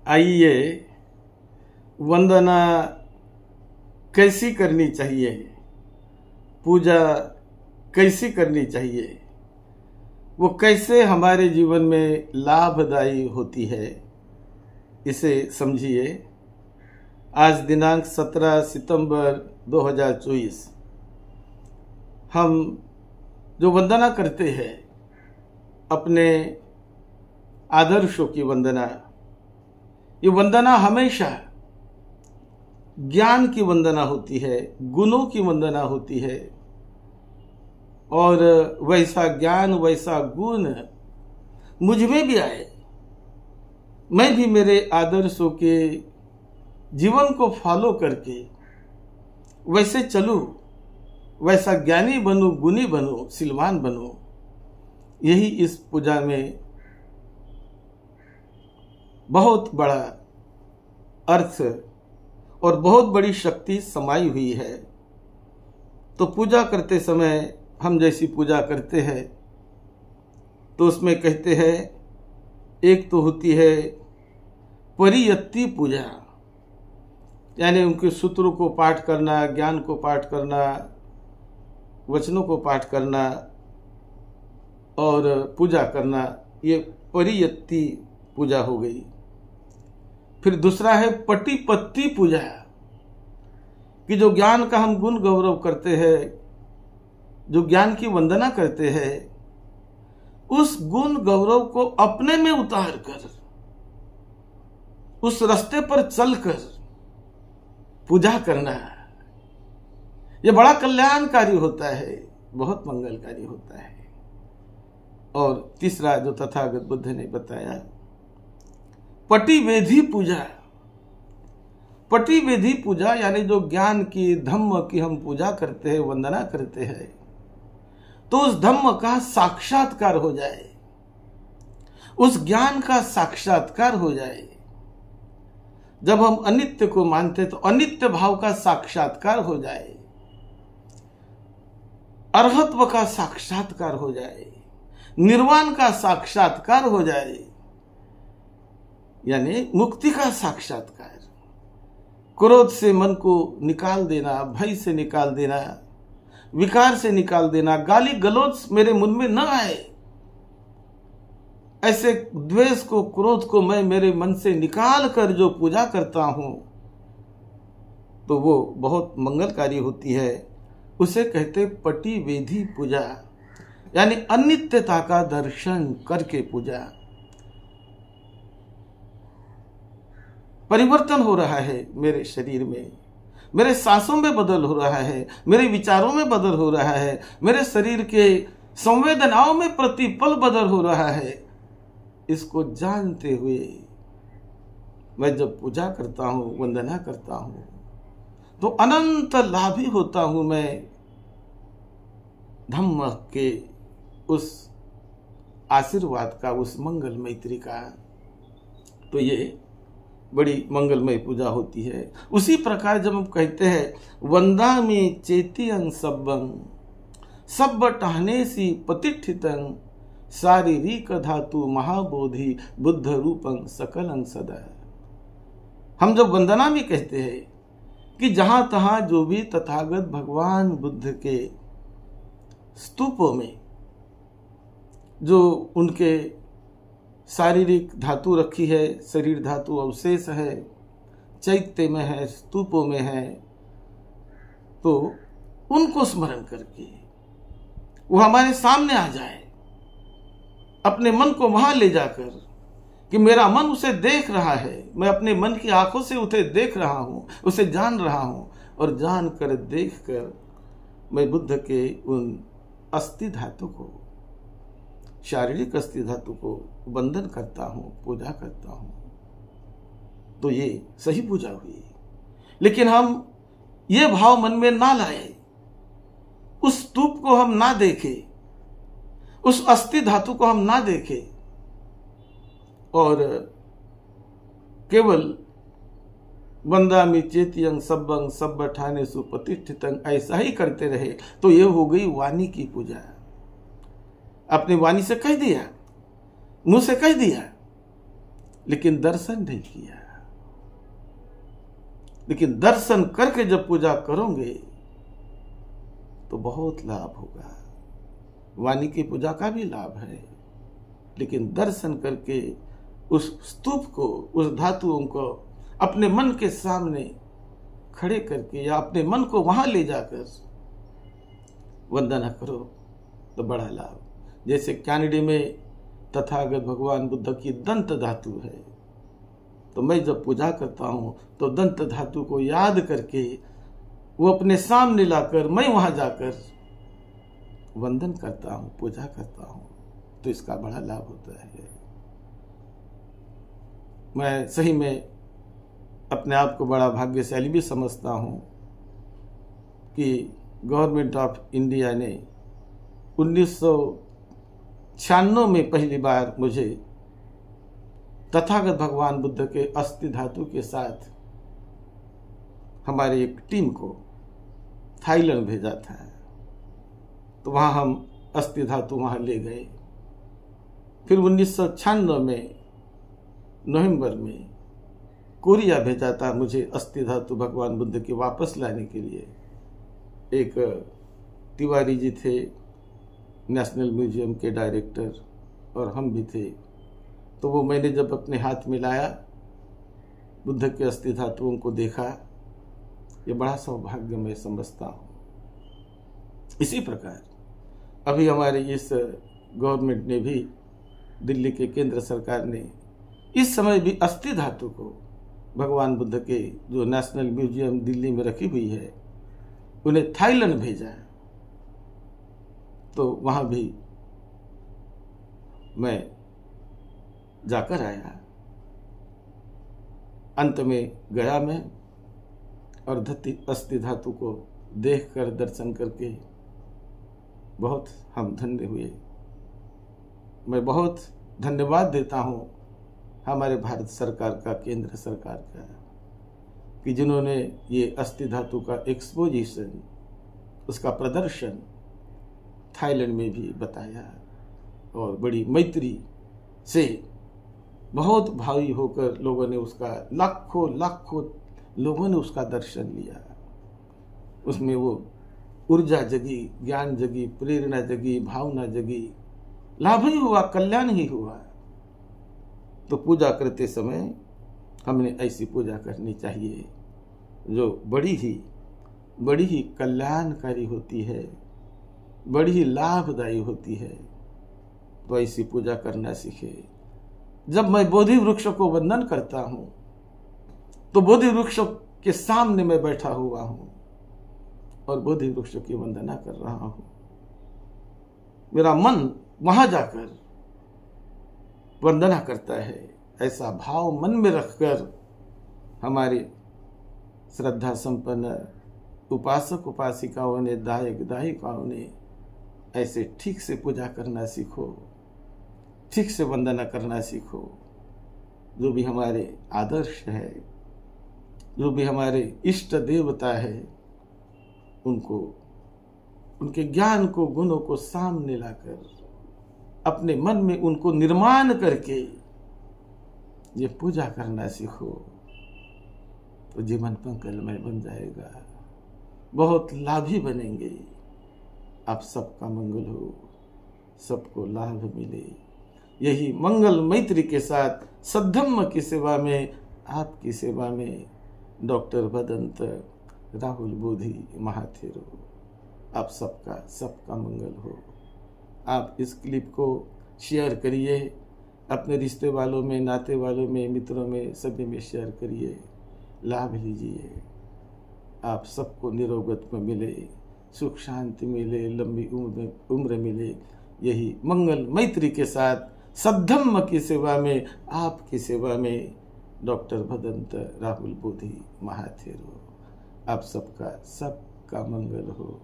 आइए वंदना कैसी करनी चाहिए, पूजा कैसी करनी चाहिए, वो कैसे हमारे जीवन में लाभदायी होती है, इसे समझिए। आज दिनांक 17 सितंबर 2024 हम जो वंदना करते हैं, अपने आदर्शों की वंदना, ये वंदना हमेशा ज्ञान की वंदना होती है, गुणों की वंदना होती है। और वैसा ज्ञान वैसा गुण मुझ में भी आए, मैं भी मेरे आदर्शों के जीवन को फॉलो करके वैसे चलूं, वैसा ज्ञानी बनूं, गुणी बनूं, सिलवान बनूं। यही इस पूजा में बहुत बड़ा अर्थ और बहुत बड़ी शक्ति समाई हुई है। तो पूजा करते समय हम जैसी पूजा करते हैं तो उसमें कहते हैं, एक तो होती है परियत्ति पूजा, यानी उनके सूत्रों को पाठ करना, ज्ञान को पाठ करना, वचनों को पाठ करना और पूजा करना, ये परियत्ति पूजा हो गई। फिर दूसरा है पटिपत्ति पूजा, कि जो ज्ञान का हम गुण गौरव करते हैं, जो ज्ञान की वंदना करते हैं, उस गुण गौरव को अपने में उतार कर, उस रास्ते पर चलकर पूजा करना, यह बड़ा कल्याणकारी होता है, बहुत मंगलकारी होता है। और तीसरा जो तथागत बुद्ध ने बताया, पटिवेदी पूजा। पटिवेदी पूजा यानी जो ज्ञान की, धम्म की हम पूजा करते हैं, वंदना करते हैं, तो उस धम्म का साक्षात्कार हो जाए, उस ज्ञान का साक्षात्कार हो जाए। जब हम अनित्य को मानते तो अनित्य भाव का साक्षात्कार हो जाए, अर्हत्व का साक्षात्कार हो जाए, निर्वाण का साक्षात्कार हो जाए, यानी मुक्ति का साक्षात्कार। क्रोध से मन को निकाल देना, भय से निकाल देना, विकार से निकाल देना, गाली गलौज मेरे मुंह में न आए, ऐसे द्वेष को, क्रोध को मैं मेरे मन से निकाल कर जो पूजा करता हूं, तो वो बहुत मंगलकारी होती है। उसे कहते पटिवेदी पूजा, यानी अनित्यता का दर्शन करके पूजा। परिवर्तन हो रहा है मेरे शरीर में, मेरे सांसों में बदल हो रहा है, मेरे विचारों में बदल हो रहा है, मेरे शरीर के संवेदनाओं में प्रतिपल बदल हो रहा है। इसको जानते हुए मैं जब पूजा करता हूं, वंदना करता हूं, तो अनंत लाभी होता हूं मैं धम्म के उस आशीर्वाद का, उस मंगल मैत्री का। तो ये बड़ी मंगलमय पूजा होती है। उसी प्रकार जब हम कहते हैं वंदामि चेतियं सब्बं सब्ब टहनेसी प्रतिष्ठितं शारीरिक धातु महाबोधि बुद्ध रूपं सकलं सदा। हम जब वंदना में कहते हैं कि जहां तहां जो भी तथागत भगवान बुद्ध के स्तूपों में जो उनके शारीरिक धातु रखी है, शरीर धातु अवशेष है, चैत्य में है, स्तूपों में है, तो उनको स्मरण करके वो हमारे सामने आ जाए, अपने मन को वहां ले जाकर कि मेरा मन उसे देख रहा है, मैं अपने मन की आंखों से उसे देख रहा हूं, उसे जान रहा हूं, और जान कर देख कर मैं बुद्ध के उन अस्थि धातु को, शारीरिक अस्थि धातु को वंदन करता हूं, पूजा करता हूं। तो ये सही पूजा हुई। लेकिन हम ये भाव मन में ना लाए, उस स्तूप को हम ना देखें, उस अस्थि धातु को हम ना देखें, और केवल वंदामि चेतियं सब्बं सब्ब ठानेषु प्रतिष्ठितं ऐसा ही करते रहे, तो ये हो गई वाणी की पूजा। अपनी वाणी से कह दिया, मुंह से कह दिया, लेकिन दर्शन नहीं किया। लेकिन दर्शन करके जब पूजा करोगे तो बहुत लाभ होगा। वाणी की पूजा का भी लाभ है, लेकिन दर्शन करके उस स्तूप को, उस धातुओं को अपने मन के सामने खड़े करके या अपने मन को वहां ले जाकर वंदना करो तो बड़ा लाभ। जैसे कैनेडी में तथागत भगवान बुद्ध की दंत धातु है, तो मैं जब पूजा करता हूं तो दंत धातु को याद करके वो अपने सामने लाकर मैं वहां जाकर वंदन करता हूं, पूजा करता हूं, तो इसका बड़ा लाभ होता है। मैं सही में अपने आप को बड़ा भाग्यशाली भी समझता हूं कि गवर्नमेंट ऑफ इंडिया ने 1996 में पहली बार मुझे तथागत भगवान बुद्ध के अस्थि धातु के साथ हमारी एक टीम को थाईलैंड भेजा था। तो वहां हम अस्थि धातु वहां ले गए। फिर 1996 में नवंबर में कोरिया भेजा था मुझे अस्थि धातु भगवान बुद्ध की वापस लाने के लिए। एक तिवारी जी थे, नेशनल म्यूजियम के डायरेक्टर, और हम भी थे। तो वो मैंने जब अपने हाथ में लाया, बुद्ध के अस्थि धातुओं को देखा, ये बड़ा सौभाग्य मैं समझता हूँ। इसी प्रकार अभी हमारे इस गवर्नमेंट ने भी, दिल्ली के केंद्र सरकार ने इस समय भी अस्थि धातु को भगवान बुद्ध के जो नेशनल म्यूजियम दिल्ली में रखी हुई है, उन्हें थाईलैंड भेजा। तो वहां भी मैं जाकर आया। अंत में गया मैं, और अस्थि धातु को देखकर, दर्शन करके बहुत हम धन्य हुए। मैं बहुत धन्यवाद देता हूं हमारे भारत सरकार का, केंद्र सरकार का, कि जिन्होंने ये अस्थि धातु का एक्सपोजिशन, उसका प्रदर्शन थाईलैंड में भी बताया, और बड़ी मैत्री से बहुत भावी होकर लोगों ने उसका, लाखों लाखों लोगों ने उसका दर्शन लिया। उसमें वो ऊर्जा जगी, ज्ञान जगी, प्रेरणा जगी, भावना जगी, लाभ ही हुआ, कल्याण ही हुआ। तो पूजा करते समय हमने ऐसी पूजा करनी चाहिए जो बड़ी ही कल्याणकारी होती है, बड़ी ही लाभदायी होती है। तो ऐसी पूजा करना सीखे। जब मैं बोधि वृक्ष को वंदन करता हूं तो बोधि वृक्ष के सामने मैं बैठा हुआ हूं और बोधि वृक्ष की वंदना कर रहा हूं। मेरा मन वहां जाकर वंदना करता है। ऐसा भाव मन में रखकर हमारे श्रद्धा संपन्न उपासक उपासिकाओं ने, दायक दायिकाओं ने ऐसे ठीक से पूजा करना सीखो, ठीक से वंदना करना सीखो। जो भी हमारे आदर्श है, जो भी हमारे इष्ट देवता है, उनको, उनके ज्ञान को, गुणों को सामने लाकर अपने मन में उनको निर्माण करके ये पूजा करना सीखो, तो जीवन मंगलमय बन जाएगा, बहुत लाभी बनेंगे। आप सबका मंगल हो, सबको लाभ मिले। यही मंगल मैत्री के साथ सद्धम्म की सेवा में, आपकी सेवा में डॉक्टर भदंत राहुल बोधि महाथेरो। आप सबका मंगल हो। आप इस क्लिप को शेयर करिए, अपने रिश्ते वालों में, नाते वालों में, मित्रों में, सभी में शेयर करिए, लाभ लीजिए। आप सबको निरोगत में मिले, सुख शांति मिले, लंबी उम्र मिले। यही मंगल मैत्री के साथ सद्धम्म की सेवा में, आपकी सेवा में डॉक्टर भदंत राहुल बोधि महाथेरो। आप सबका मंगल हो।